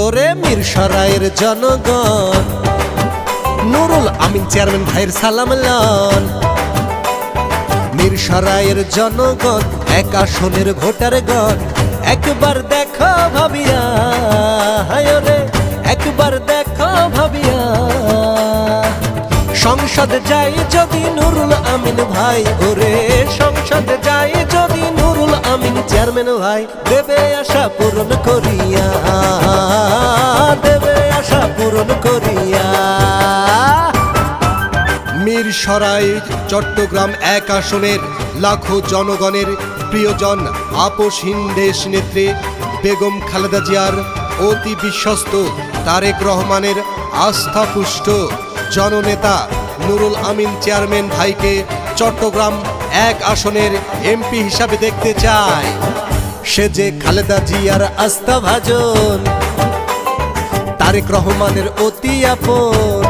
ওরে মিরসরাইয়ের জনগণ, নুরুল আমিন চেয়ারম্যান ভাইয়ের সালাম লন। মিরসরাইয়ের জনগণ, এক আসনের ভোটার গণ, একবার দেখো ভাবিয়া, হায় রে একবার দেখো ভাবিয়া। সংসদে যাই যদি নুরুল আমিন ভাই, ওরে সংসদে যাই যদি নুরুল আমিন চেয়ারম্যান ভাই, দেবে আশা পূরণ করিয়া, দেবে আশা পূরণ করিয়া। মিরসরাই চট্টগ্রাম এক আসনের লাখো জনগণের প্রিয়জন আপসহীন দেশ নেত্রী বেগম খালেদা জিয়ার অতি বিশ্বস্ত তারেক রহমানের আস্থাপুষ্ট জননেতা নুরুল আমিন চেয়ারম্যান ভাইকে চট্টগ্রাম এক আসনের এমপি হিসাবে দেখতে চায়। সে যে খালেদা জিয়ার আস্থাভাজন, তারেক রহমানের অতি আপন।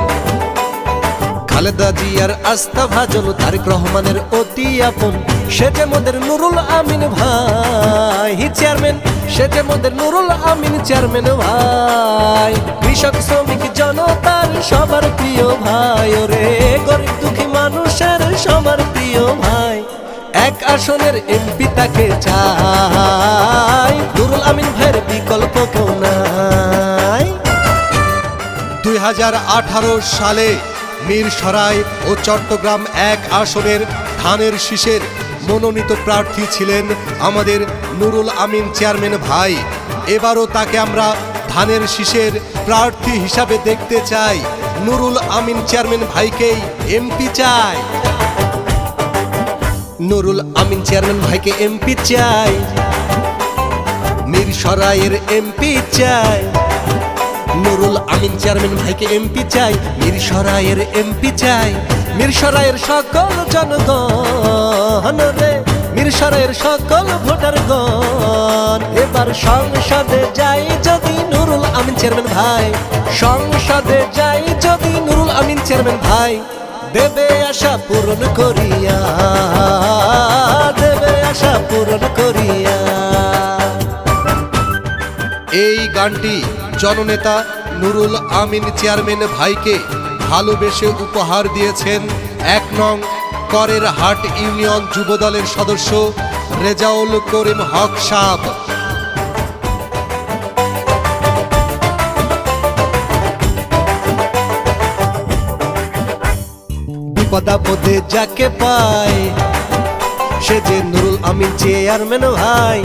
খালেদা জিয়ার আস্থাভাজন, তারেক রহমানের অতি আপন। সে যে মোদের নুরুল আমিন ভাই চেয়ারম্যান, সে যে মোদের নুরুল আমিন চেয়ারম্যান ভাই। কৃষক শ্রমিক জনতার সবার প্রিয় ভাই, ওরে গরিব দুঃখী মানুষের সবার প্রিয় ভাই। এক আসনের এমপি তাকে চাই, নুরুল আমিন ভাইয়ের বিকল্প কেউ নাই। 2018 সালে মিরসরাই ও চট্টগ্রাম এক আসনের ধানের শীষের মনোনীত প্রার্থী ছিলেন আমাদের নুরুল আমিন চেয়ারম্যান ভাই। এবারও তাকে আমরা ধানের শীষের প্রার্থী হিসাবে দেখতে চাই। নুরুল আমিন চেয়ারম্যান ভাইকেই এমপি চাই, নুরুল আমিন চেয়ারম্যান ভাইকে এমপি চাই, মিরসরাইয়ের এমপি চাই। নুরুল আমিন চেয়ারম্যান ভাইকে এমপি চাই, মিরসরাইয়ের এমপি চাই। মিরসরাইয়ের সকল জনগণ রে, মিরসরাইয়ের সকল ভোটারগণ, এবার সংসদে যাই যদি নুরুল আমিন চেয়ারম্যান ভাই, সংসদে যাই যদি নুরুল আমিন চেয়ারম্যান ভাই, দেবে আশা পূরণ করিয়া, দেবে আশা পূরণ করিয়া। এই গানটি জননেতা নুরুল আমিন চেয়ারম্যান ভাইকে ভালোবেসে উপহার দিয়েছেন 1 নং করের হাট ইউনিয়ন যুবদলের সদস্য রেজাউল করিম হক সাহেব। বিপদাপদে যাকে পায়, সে যে নুরুল আমিন চেয়ারম্যান ভাই।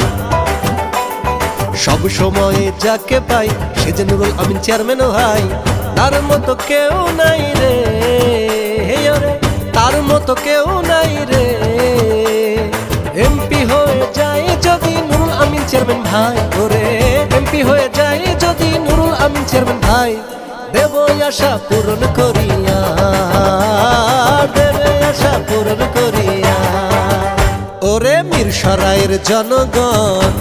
সব সময়ে যাকে পাই, সে যে নুরুল আমিন চেয়ারম্যান ভাই। তার মতো কেউ নাই রে, তার মতো কেউ নাই রে। এমপি হয়ে যায় যদি নুরুল আমিন চেয়ারম্যান ভাই, ওরে এমপি হয়ে যায় যদি নুরুল আমিন চেয়ারম্যান ভাই, দেব আশা পূরণ করিয়া, দেবে আশা পূরণ করিয়া। ওরে মিরসরাইয়ের জনগণ,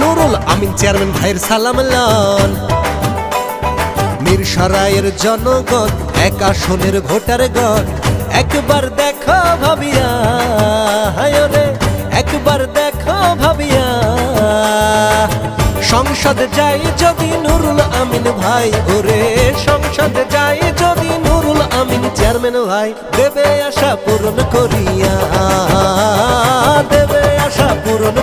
নুরুল আমিন চেয়ারম্যান ভাইয়ের সালাম লন। মিরসরাইয়ের জনগণ, এক আসনের ভোটার গণ, একবার দেখো ভাবিয়া, হায় রে একবার দেখো ভাবিয়া। সংসদে যাই যদি নুরুল আমিন ভাই, ওরে সংসদে যাই যদি নুরুল আমিন চেয়ারম্যান ভাই, দেবে আশা পূরণ করিয়া, দেবে আশা পূরণ